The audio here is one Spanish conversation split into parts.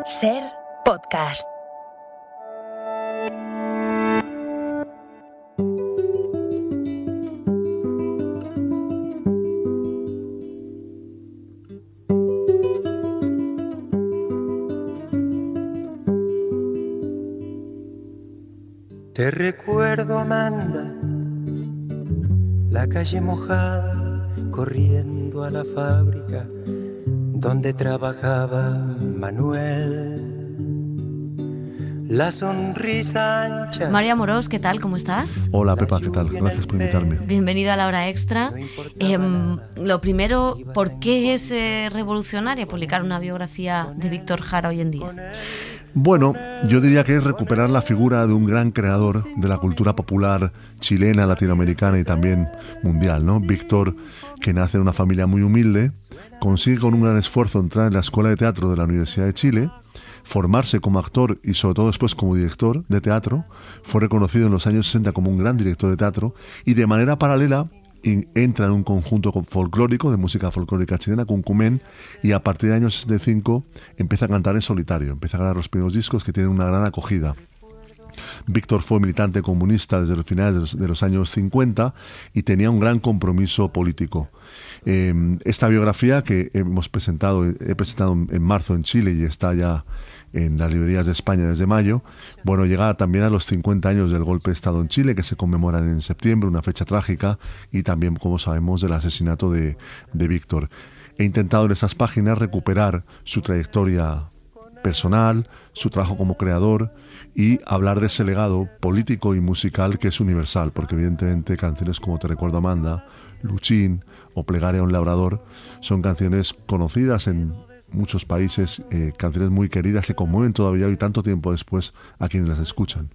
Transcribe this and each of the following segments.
Ser podcast. Te recuerdo, Amanda, la calle mojada, corriendo a la fábrica donde trabajaba Manuel. La sonrisa ancha. Mario Amorós, ¿qué tal? ¿Cómo estás? Hola Pepa, ¿qué tal? Gracias por invitarme. Bienvenido a La Hora Extra. Lo primero, ¿por qué es revolucionario publicar una biografía de Víctor Jara hoy en día? Bueno, yo diría que es recuperar la figura de un gran creador de la cultura popular chilena, latinoamericana y también mundial, ¿no? Víctor, que nace en una familia muy humilde, consigue con un gran esfuerzo entrar en la Escuela de Teatro de la Universidad de Chile, formarse como actor y sobre todo después como director de teatro. Fue reconocido en los años 60 como un gran director de teatro y de manera paralela entra en un conjunto folclórico, de música folclórica chilena, Cuncumen, y a partir del año 65 empieza a cantar en solitario, empieza a grabar los primeros discos que tienen una gran acogida. Víctor fue militante comunista desde los finales de los años 50 y tenía un gran compromiso político. Esta biografía que he presentado en marzo en Chile y está ya en las librerías de España desde mayo, bueno, llega también a los 50 años del golpe de Estado en Chile, que se conmemoran en septiembre, una fecha trágica, y también, como sabemos, del asesinato de Víctor. He intentado en esas páginas recuperar su trayectoria personal, su trabajo como creador y hablar de ese legado político y musical que es universal, porque evidentemente canciones como Te recuerdo, Amanda, Luchín o Plegaria a un labrador son canciones conocidas en muchos países, canciones muy queridas, se conmueven todavía hoy tanto tiempo después a quienes las escuchan.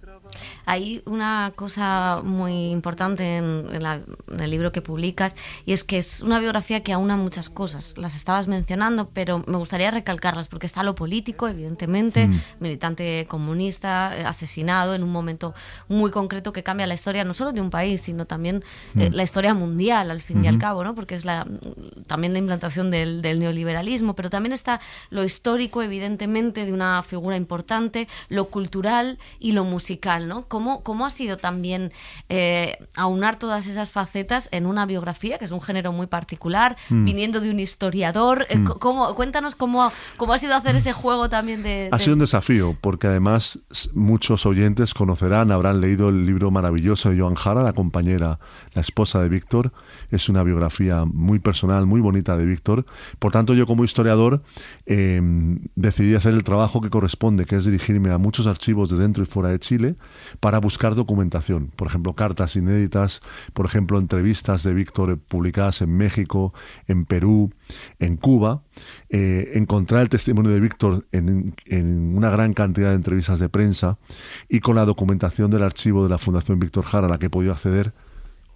Hay una cosa muy importante en el libro que publicas, y es que es una biografía que aúna muchas cosas. Las estabas mencionando, pero me gustaría recalcarlas, porque está lo político, evidentemente, militante comunista, asesinado en un momento muy concreto que cambia la historia no solo de un país, sino también la historia mundial, al fin y al cabo, ¿no? Porque es también la implantación del neoliberalismo, pero también está lo histórico, evidentemente, de una figura importante, lo cultural y lo musical, ¿no? ¿Cómo ha sido también aunar todas esas facetas en una biografía, que es un género muy particular, viniendo de un historiador? Cuéntanos cómo ha sido hacer ese juego también de... Ha sido un desafío, porque además muchos oyentes habrán leído el libro maravilloso de Joan Jara, la compañera, la esposa de Víctor. Es una biografía muy personal, muy bonita de Víctor. Por tanto, yo como historiador decidí hacer el trabajo que corresponde, que es dirigirme a muchos archivos de dentro y fuera de Chile para buscar documentación. Por ejemplo, cartas inéditas, por ejemplo, entrevistas de Víctor publicadas en México, en Perú, en Cuba. Encontrar el testimonio de Víctor en una gran cantidad de entrevistas de prensa, y con la documentación del archivo de la Fundación Víctor Jara a la que he podido acceder,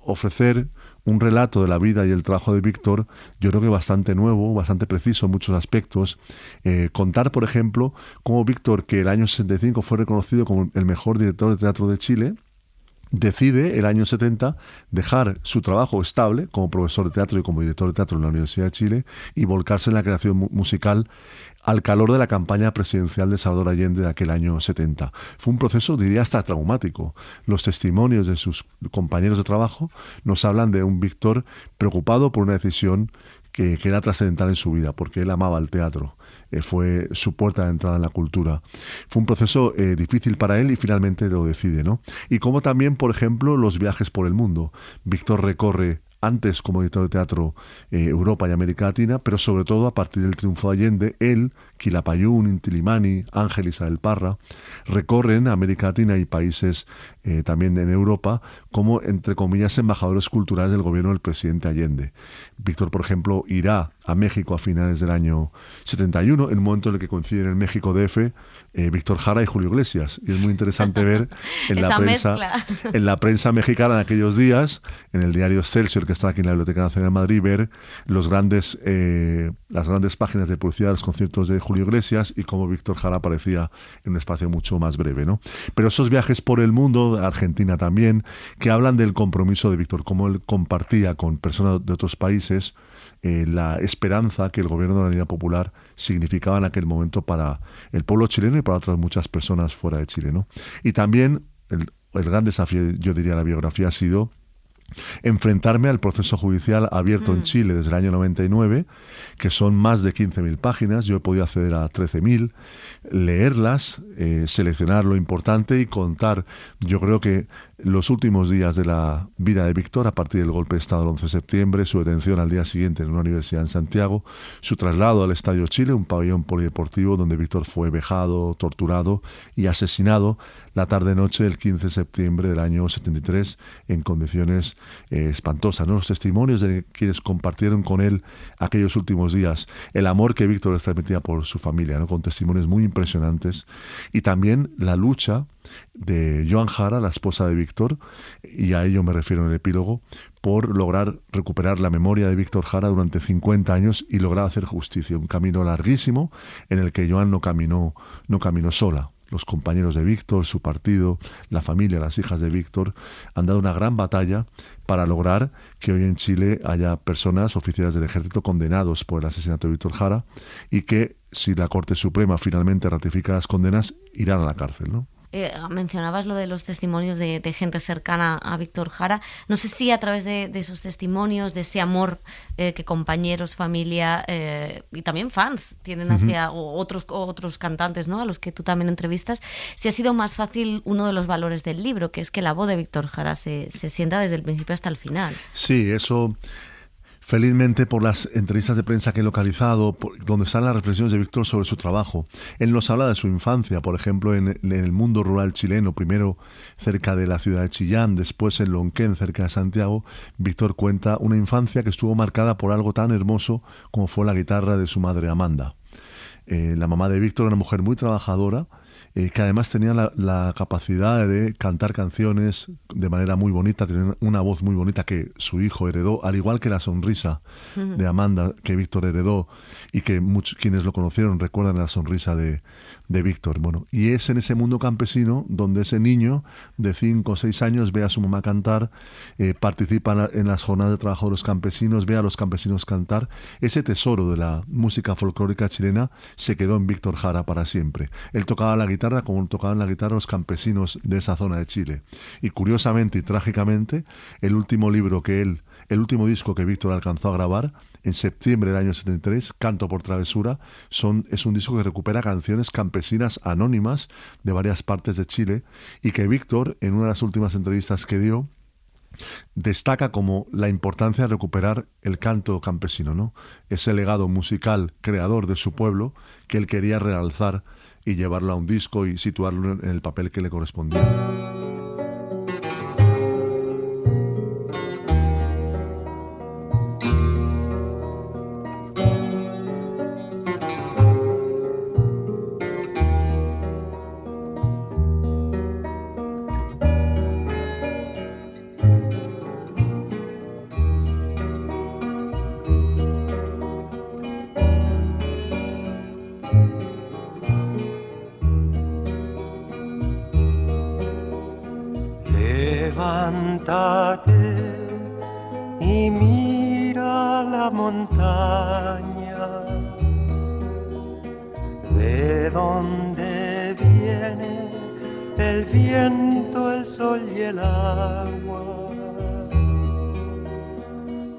ofrecer un relato de la vida y el trabajo de Víctor, yo creo que bastante nuevo, bastante preciso en muchos aspectos. Contar, por ejemplo, cómo Víctor, que el año 65 fue reconocido como el mejor director de teatro de Chile, decide el año 70 dejar su trabajo estable como profesor de teatro y como director de teatro en la Universidad de Chile y volcarse en la creación musical al calor de la campaña presidencial de Salvador Allende de aquel año 70. Fue un proceso, diría, hasta traumático. Los testimonios de sus compañeros de trabajo nos hablan de un Víctor preocupado por una decisión que era trascendental en su vida, porque él amaba el teatro. Fue su puerta de entrada en la cultura. Fue un proceso difícil para él y finalmente lo decide, ¿no? Y como también, por ejemplo, los viajes por el mundo. Víctor recorre antes como director de teatro Europa y América Latina, pero sobre todo a partir del triunfo de Allende, él, Quilapayún, Inti Illimani, Ángel Isabel Parra, recorren América Latina y países también en Europa como, entre comillas, embajadores culturales del gobierno del presidente Allende. Víctor, por ejemplo, irá a México a finales del año 71, en un momento en el que coinciden en el México DF Víctor Jara y Julio Iglesias. Y es muy interesante ver en la prensa mexicana en aquellos días, en el diario Excelsior, que está aquí en la Biblioteca Nacional de Madrid, ver las grandes páginas de publicidad de los conciertos de Julio Iglesias y cómo Víctor Jara aparecía en un espacio mucho más breve, ¿no? Pero esos viajes por el mundo, Argentina también, que hablan del compromiso de Víctor, cómo él compartía con personas de otros países la esperanza que el gobierno de la Unidad Popular significaba en aquel momento para el pueblo chileno y para otras muchas personas fuera de Chile, ¿no? Y también el gran desafío, yo diría, de la biografía ha sido enfrentarme al proceso judicial abierto en Chile desde el año 99, que son más de 15.000 páginas. Yo he podido acceder a 13.000, leerlas, seleccionar lo importante y contar, yo creo que los últimos días de la vida de Víctor, a partir del golpe de Estado del 11 de septiembre, su detención al día siguiente en una universidad en Santiago, su traslado al Estadio Chile, un pabellón polideportivo donde Víctor fue vejado, torturado y asesinado la tarde-noche del 15 de septiembre del año 73 en condiciones espantosas, ¿no? Los testimonios de quienes compartieron con él aquellos últimos días, el amor que Víctor les transmitía por su familia, ¿no? Con testimonios muy impresionantes, y también la lucha de Joan Jara, la esposa de Víctor, y a ello me refiero en el epílogo, por lograr recuperar la memoria de Víctor Jara durante 50 años y lograr hacer justicia. Un camino larguísimo en el que Joan no caminó sola. Los compañeros de Víctor, su partido, la familia, las hijas de Víctor, han dado una gran batalla para lograr que hoy en Chile haya personas, oficiales del ejército, condenados por el asesinato de Víctor Jara, y que, si la Corte Suprema finalmente ratifica las condenas, irán a la cárcel, ¿no? Mencionabas lo de los testimonios de gente cercana a Víctor Jara. No sé si a través de esos testimonios, de ese amor que compañeros, familia y también fans tienen hacia otros cantantes, ¿no?, a los que tú también entrevistas, si ha sido más fácil uno de los valores del libro, que es que la voz de Víctor Jara se sienta desde el principio hasta el final. Sí, eso... Felizmente, por las entrevistas de prensa que he localizado, donde están las reflexiones de Víctor sobre su trabajo. Él nos habla de su infancia, por ejemplo, en el mundo rural chileno, primero cerca de la ciudad de Chillán, después en Lonquén, cerca de Santiago. Víctor cuenta una infancia que estuvo marcada por algo tan hermoso como fue la guitarra de su madre Amanda. La mamá de Víctor era una mujer muy trabajadora, que además tenía la capacidad de cantar canciones de manera muy bonita, tenía una voz muy bonita que su hijo heredó, al igual que la sonrisa de Amanda que Víctor heredó, y que muchos quienes lo conocieron recuerdan la sonrisa de Víctor. Bueno, y es en ese mundo campesino donde ese niño de 5 o 6 años ve a su mamá cantar, participa en las jornadas de trabajo de los campesinos, ve a los campesinos cantar. Ese tesoro de la música folclórica chilena se quedó en Víctor Jara para siempre. Él tocaba la guitarra como tocaban la guitarra los campesinos de esa zona de Chile. Y curiosamente y trágicamente, el último disco que Víctor alcanzó a grabar en septiembre del año 73, Canto por Travesura, es un disco que recupera canciones campesinas anónimas de varias partes de Chile, y que Víctor, en una de las últimas entrevistas que dio, destaca como la importancia de recuperar el canto campesino, ¿no? Ese legado musical creador de su pueblo que él quería realzar y llevarlo a un disco y situarlo en el papel que le correspondía. Levántate y mira la montaña, de donde viene el viento, el sol y el agua.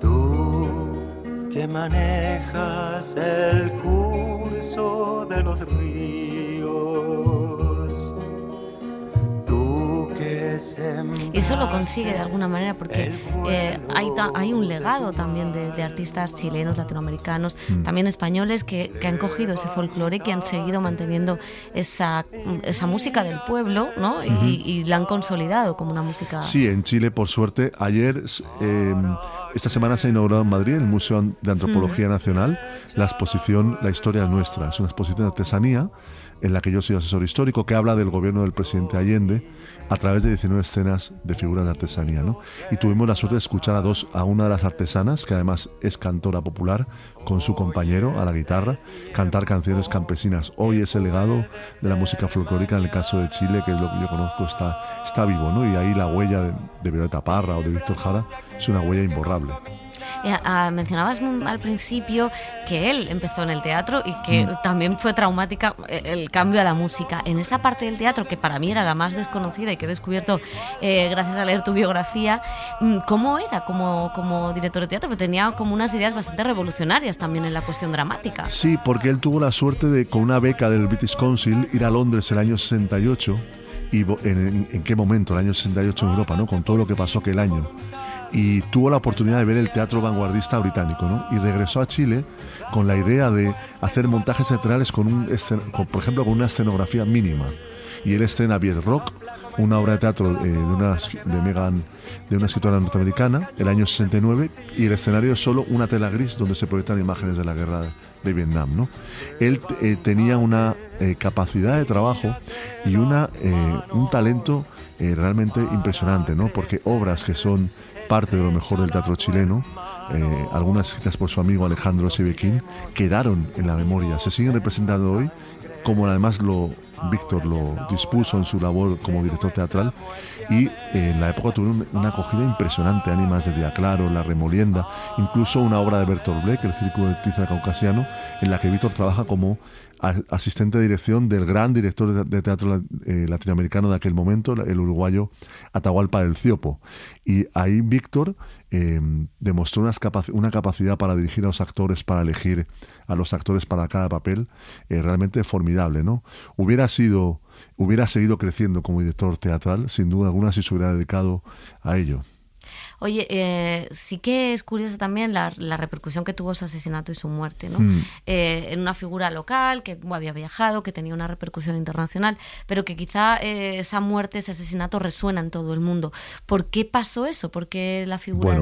Tú que manejas el curso de los ríos, y eso lo consigue de alguna manera porque hay un legado también de artistas chilenos, latinoamericanos, también españoles que han cogido ese folclore, que han seguido manteniendo esa música del pueblo, ¿no? Y la han consolidado como una música. Sí, en Chile, por suerte, ayer, esta semana se ha inaugurado en Madrid, en el Museo de Antropología Nacional, la exposición La Historia Nuestra. Es una exposición de artesanía en la que yo soy asesor histórico, que habla del gobierno del presidente Allende a través de 19 escenas de figuras de artesanía, ¿no? Y tuvimos la suerte de escuchar a una de las artesanas, que además es cantora popular, con su compañero a la guitarra, cantar canciones campesinas. Hoy ese legado de la música folclórica, en el caso de Chile, que es lo que yo conozco, está vivo, ¿no? Y ahí la huella de Violeta Parra o de Víctor Jara es una huella imborrable. Mencionabas al principio que él empezó en el teatro y que también fue traumática el cambio a la música. En esa parte del teatro, que para mí era la más desconocida y que he descubierto gracias a leer tu biografía, ¿cómo era como director de teatro? Porque tenía como unas ideas bastante revolucionarias también en la cuestión dramática. Sí, porque él tuvo la suerte de, con una beca del British Council, ir a Londres el año 68. ¿Y en qué momento? El año 68 en Europa, ¿no? Con todo lo que pasó aquel año. Y tuvo la oportunidad de ver el teatro vanguardista británico, ¿no? Y regresó a Chile con la idea de hacer montajes teatrales por ejemplo, con una escenografía mínima. Y él estrena Viet Rock, una obra de teatro de una escritora norteamericana, el año 69, y el escenario es solo una tela gris donde se proyectan imágenes de la guerra de Vietnam, ¿no? Él tenía una capacidad de trabajo y un talento realmente impresionante, ¿no? Porque obras que son parte de lo mejor del teatro chileno, algunas escritas por su amigo Alejandro Sivequín, quedaron en la memoria, se siguen representando hoy, como además Víctor lo dispuso en su labor como director teatral, y en la época tuvieron una acogida impresionante, Ánimas de Día Claro, La Remolienda, incluso una obra de Bertolt Brecht, El Círculo de Tiza Caucasiano, en la que Víctor trabaja como asistente de dirección del gran director de teatro latinoamericano de aquel momento, el uruguayo Atahualpa del Ciopo. Y ahí Víctor demostró una capacidad para dirigir a los actores, para elegir a los actores para cada papel, realmente formidable, ¿no? Hubiera seguido creciendo como director teatral, sin duda alguna, si se hubiera dedicado a ello. Oye, sí que es curiosa también la repercusión que tuvo su asesinato y su muerte, ¿no? En una figura local que había viajado, que tenía una repercusión internacional, pero que quizá esa muerte, ese asesinato resuena en todo el mundo. ¿Por qué pasó eso? ¿Por qué la figura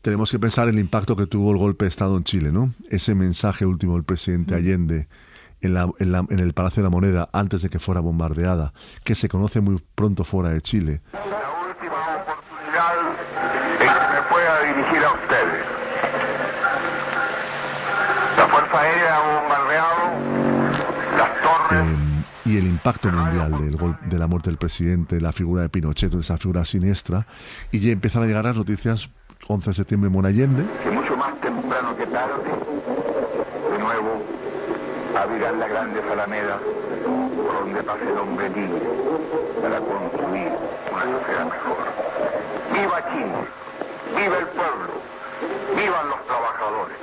tenemos que pensar en el impacto que tuvo el golpe de Estado en Chile, ¿no? Ese mensaje último del presidente Allende en el Palacio de la Moneda antes de que fuera bombardeada, que se conoce muy pronto fuera de Chile. La última oportunidad en que me pueda dirigir a ustedes. La Fuerza Aérea ha bombardeado las torres. Y el impacto mundial de la muerte del presidente, la figura de Pinochet, esa figura siniestra, y ya empiezan a llegar las noticias. 11 de septiembre en Allende. Que mucho más temprano que tarde, de nuevo, abrirán la grande Alameda por donde pase el hombre libre para construir una sociedad mejor. ¡Viva Chile! ¡Viva el pueblo! ¡Vivan los trabajadores!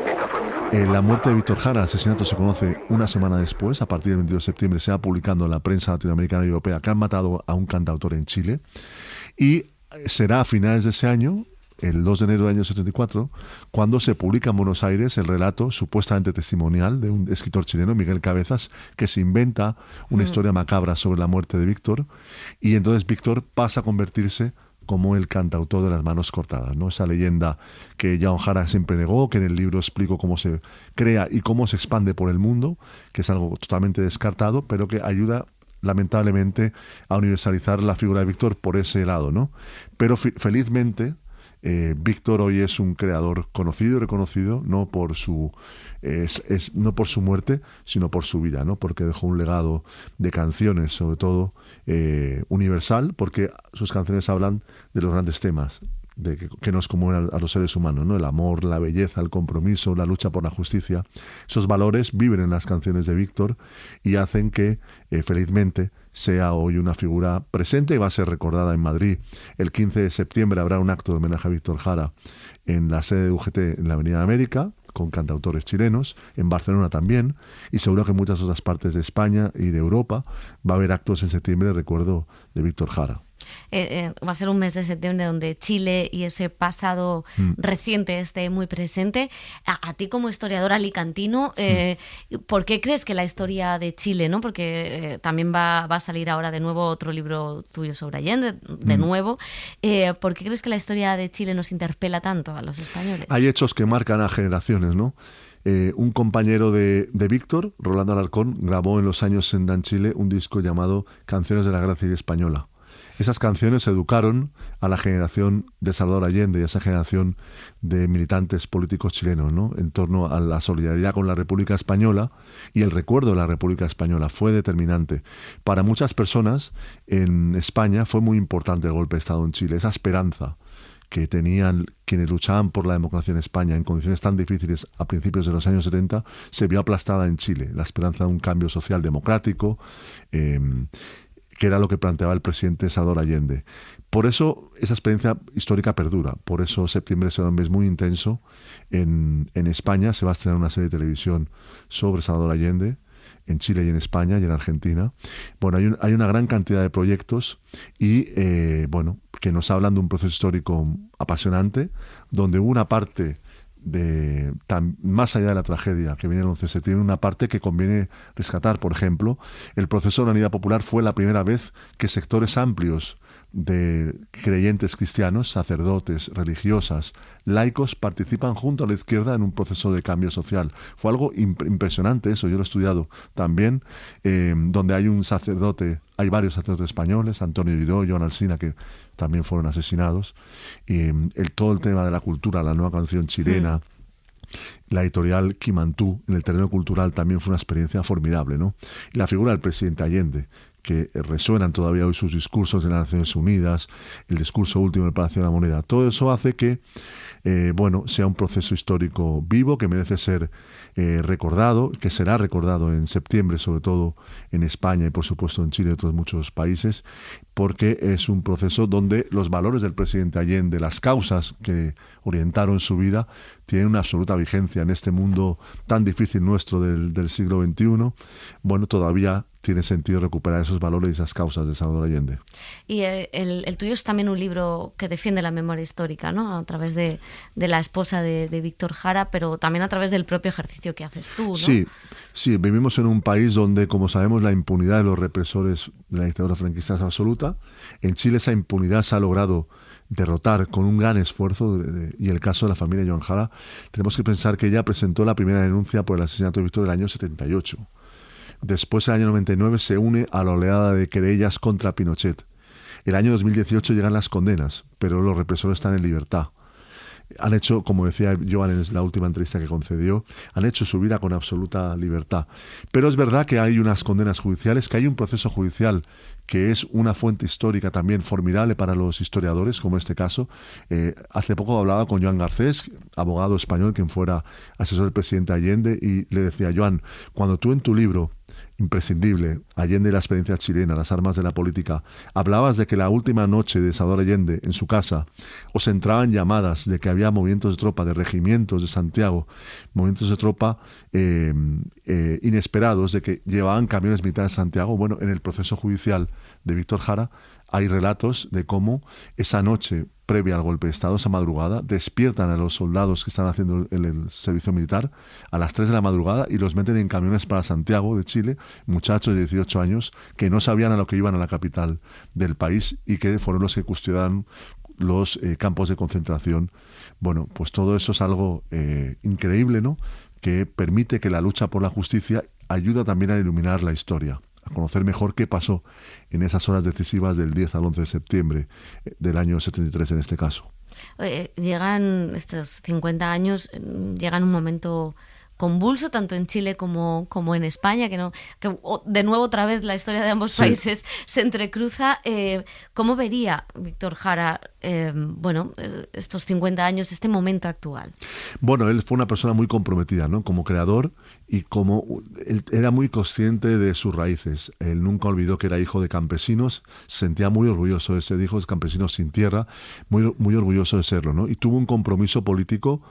Esta fue mi la muerte de Víctor Jara, el asesinato, se conoce una semana después. A partir del 22 de septiembre se va publicando en la prensa latinoamericana y europea que han matado a un cantautor en Chile. Y será a finales de ese año, el 2 de enero del año 74, cuando se publica en Buenos Aires el relato supuestamente testimonial de un escritor chileno, Miguel Cabezas, que se inventa una historia macabra sobre la muerte de Víctor, y entonces Víctor pasa a convertirse como el cantautor de las manos cortadas, ¿no? Esa leyenda que Joan Jara siempre negó, que en el libro explico cómo se crea y cómo se expande por el mundo, que es algo totalmente descartado, pero que ayuda lamentablemente a universalizar la figura de Víctor por ese lado, ¿no? Pero felizmente Víctor hoy es un creador conocido y reconocido, no por su muerte, sino por su vida, ¿no? Porque dejó un legado de canciones, sobre todo universal, porque sus canciones hablan de los grandes temas que nos conmueven a los seres humanos, ¿no? El amor, la belleza, el compromiso, la lucha por la justicia. Esos valores viven en las canciones de Víctor y hacen que, felizmente, sea hoy una figura presente y va a ser recordada en Madrid. El 15 de septiembre habrá un acto de homenaje a Víctor Jara en la sede de UGT en la Avenida de América, con cantautores chilenos, en Barcelona también, y seguro que en muchas otras partes de España y de Europa va a haber actos en septiembre, recuerdo, de Víctor Jara. Va a ser un mes de septiembre donde Chile y ese pasado reciente esté muy presente. A ti como historiador alicantino, ¿por qué crees que la historia de Chile, ¿no? Porque también va a salir ahora de nuevo otro libro tuyo sobre Allende, de nuevo. ¿Por qué crees que la historia de Chile nos interpela tanto a los españoles? Hay hechos que marcan a generaciones, ¿no? Un compañero de Víctor, Rolando Alarcón, grabó en los años 60 en Chile un disco llamado Canciones de la Guerra Civil Española. Esas canciones educaron a la generación de Salvador Allende y a esa generación de militantes políticos chilenos, ¿no? En torno a la solidaridad con la República Española, y el recuerdo de la República Española fue determinante. Para muchas personas en España fue muy importante el golpe de Estado en Chile, esa esperanza que tenían quienes luchaban por la democracia en España en condiciones tan difíciles a principios de los años 70, se vio aplastada en Chile. La esperanza de un cambio social democrático, que era lo que planteaba el presidente Salvador Allende. Por eso esa experiencia histórica perdura. Por eso septiembre será un mes muy intenso. En España se va a estrenar una serie de televisión sobre Salvador Allende, en Chile y en España y en Argentina. Bueno, hay una gran cantidad de proyectos y, que nos hablan de un proceso histórico apasionante, donde hubo una parte más allá de la tragedia que viene el 11 de septiembre, una parte que conviene rescatar. Por ejemplo, el proceso de la Unidad Popular fue la primera vez que sectores amplios de creyentes cristianos, sacerdotes, religiosas, laicos, participan junto a la izquierda en un proceso de cambio social. Fue algo impresionante eso, yo lo he estudiado también, donde hay varios sacerdotes españoles, Antonio Vidó, Joan Alsina, que también fueron asesinados, y todo el tema de la cultura, la nueva canción chilena, la editorial Quimantú, en el terreno cultural también fue una experiencia formidable, ¿no? Y la figura del presidente Allende, que resuenan todavía hoy sus discursos de las Naciones Unidas, el discurso último del Palacio de la Moneda. Todo eso hace que sea un proceso histórico vivo que merece ser recordado, que será recordado en septiembre, sobre todo en España y por supuesto en Chile y otros muchos países, porque es un proceso donde los valores del presidente Allende, las causas que orientaron su vida, tienen una absoluta vigencia en este mundo tan difícil nuestro del siglo XXI. Bueno, todavía tiene sentido recuperar esos valores y esas causas de Salvador Allende. Y el tuyo es también un libro que defiende la memoria histórica, ¿no? A través de la esposa de Víctor Jara, pero también a través del propio ejercicio que haces tú, ¿no? Sí, vivimos en un país donde, como sabemos, la impunidad de los represores de la dictadura franquista es absoluta. En Chile esa impunidad se ha logrado derrotar con un gran esfuerzo, y el caso de la familia Joan Jara, tenemos que pensar que ella presentó la primera denuncia por el asesinato de Víctor en el año 78. Después, en el año 99, se une a la oleada de querellas contra Pinochet. El año 2018 llegan las condenas, pero los represores están en libertad. Han hecho, como decía Joan en la última entrevista que concedió, han hecho su vida con absoluta libertad. Pero es verdad que hay unas condenas judiciales, que hay un proceso judicial que es una fuente histórica también formidable para los historiadores, como este caso. Hace poco hablaba con Joan Garcés, abogado español, quien fuera asesor del presidente Allende, y le decía: Joan, cuando tú en tu libro imprescindible, Allende y la experiencia chilena, las armas de la política, hablabas de que la última noche de Salvador Allende en su casa os entraban llamadas de que había movimientos de tropa, de regimientos de Santiago, movimientos de tropa inesperados, de que llevaban camiones militares a Santiago. Bueno, en el proceso judicial de Víctor Jara hay relatos de cómo esa noche previa al golpe de Estado, esa madrugada, despiertan a los soldados que están haciendo el servicio militar a las 3 de la madrugada y los meten en camiones para Santiago de Chile, muchachos de 18 años que no sabían a lo que iban a la capital del país y que fueron los que custodiaron los campos de concentración. Bueno, pues todo eso es algo increíble, ¿no?, que permite que la lucha por la justicia ayuda también a iluminar la historia, a conocer mejor qué pasó en esas horas decisivas del 10 al 11 de septiembre del año 73 en este caso. Llegan estos 50 años, llegan un momento convulso tanto en Chile como en España, que de nuevo otra vez la historia de ambos países se entrecruza. ¿Cómo vería Víctor Jara estos 50 años, este momento actual? Bueno, él fue una persona muy comprometida, ¿no?, como creador, y como él era muy consciente de sus raíces. Él nunca olvidó que era hijo de campesinos, se sentía muy orgulloso de ser hijo de campesinos sin tierra, muy, muy orgulloso de serlo, ¿no? Y tuvo un compromiso político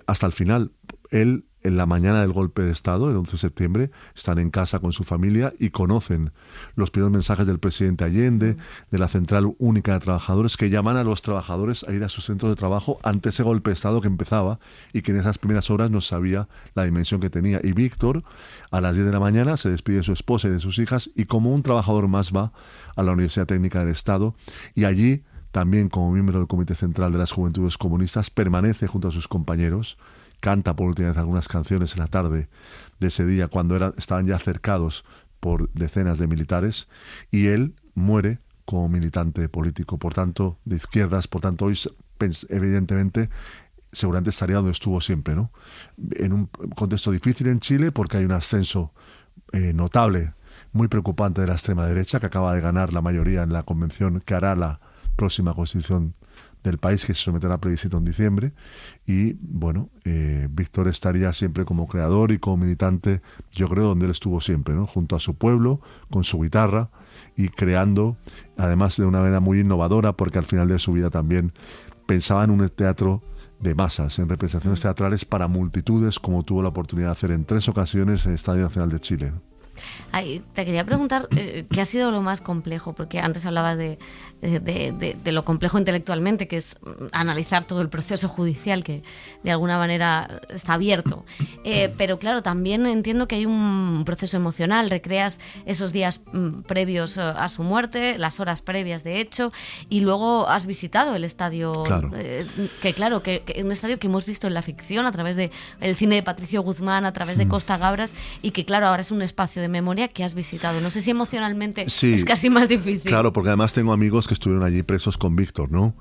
hasta el final. Él, en la mañana del golpe de Estado, el 11 de septiembre, están en casa con su familia y conocen los primeros mensajes del presidente Allende, de la Central Única de Trabajadores, que llaman a los trabajadores a ir a sus centros de trabajo ante ese golpe de Estado que empezaba y que en esas primeras horas no sabía la dimensión que tenía. Y Víctor, a las 10 de la mañana, se despide de su esposa y de sus hijas y como un trabajador más va a la Universidad Técnica del Estado y allí, también como miembro del Comité Central de las Juventudes Comunistas, permanece junto a sus compañeros, canta por última vez algunas canciones en la tarde de ese día cuando estaban ya cercados por decenas de militares, y él muere como militante político, por tanto de izquierdas. Por tanto hoy evidentemente seguramente estaría donde estuvo siempre, ¿no?, en un contexto difícil en Chile porque hay un ascenso notable, muy preocupante de la extrema derecha, que acaba de ganar la mayoría en la convención que hará la próxima constitución del país, que se someterá a plebiscito en diciembre. Y bueno, Víctor estaría siempre como creador y como militante, yo creo, donde él estuvo siempre, ¿no? Junto a su pueblo, con su guitarra y creando, además de una manera muy innovadora, porque al final de su vida también pensaba en un teatro de masas, en representaciones teatrales para multitudes, como tuvo la oportunidad de hacer en 3 ocasiones en el Estadio Nacional de Chile. Ay, te quería preguntar qué ha sido lo más complejo, porque antes hablabas de lo complejo intelectualmente, que es analizar todo el proceso judicial que de alguna manera está abierto. Pero claro, también entiendo que hay un proceso emocional, recreas esos días previos a su muerte, las horas previas de hecho, y luego has visitado el estadio, claro. Que un estadio que hemos visto en la ficción a través del cine de Patricio Guzmán, a través de Costa Gabras, y que claro, ahora es un espacio de memoria que has visitado. No sé si emocionalmente es casi más difícil. Claro, porque además tengo amigos que estuvieron allí presos con Víctor, ¿no?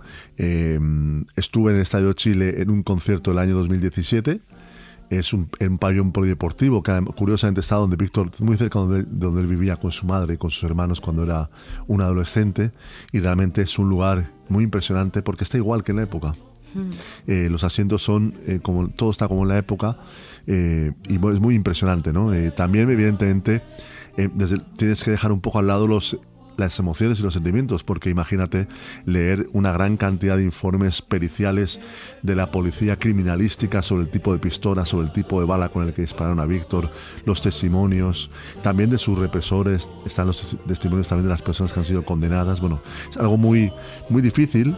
Estuve en el Estadio Chile en un concierto del año 2017. Es un pabellón polideportivo que curiosamente está donde Víctor, muy cerca donde él vivía con su madre y con sus hermanos cuando era un adolescente, y realmente es un lugar muy impresionante porque está igual que en la época. Los asientos son, todo está como en la época, y es muy impresionante, ¿no? También, evidentemente, tienes que dejar un poco al lado las emociones y los sentimientos, porque imagínate leer una gran cantidad de informes periciales de la policía criminalística sobre el tipo de pistola, sobre el tipo de bala con el que dispararon a Víctor, los testimonios, también de sus represores, están los testimonios también de las personas que han sido condenadas. Bueno, es algo muy, muy difícil,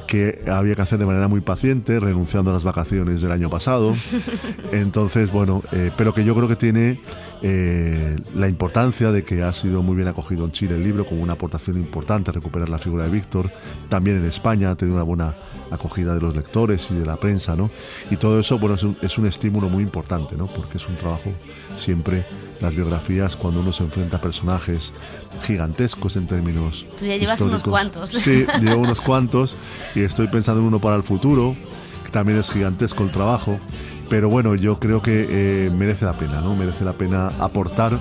que había que hacer de manera muy paciente, renunciando a las vacaciones del año pasado. Entonces, bueno, pero que yo creo que tiene la importancia de que ha sido muy bien acogido en Chile el libro, como una aportación importante a recuperar la figura de Víctor. También en España ha tenido una buena acogida de los lectores y de la prensa, ¿no? Y todo eso, bueno, es un estímulo muy importante, ¿no? Porque es un trabajo siempre, las biografías, cuando uno se enfrenta a personajes gigantescos en términos Tú ya llevas históricos. Unos cuantos. Sí, llevo unos cuantos y estoy pensando en uno para el futuro, que también es gigantesco el trabajo, pero bueno, yo creo que merece la pena, ¿no? Merece la pena aportar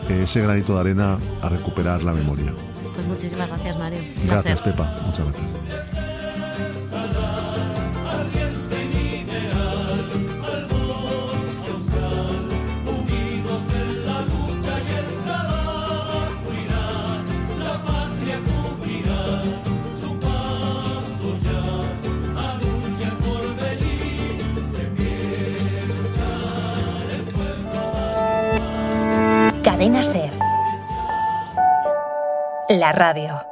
ese granito de arena a recuperar la memoria. Pues muchísimas gracias, Mario. Gracias, Pepa. Muchas gracias. Cadena SER. La radio.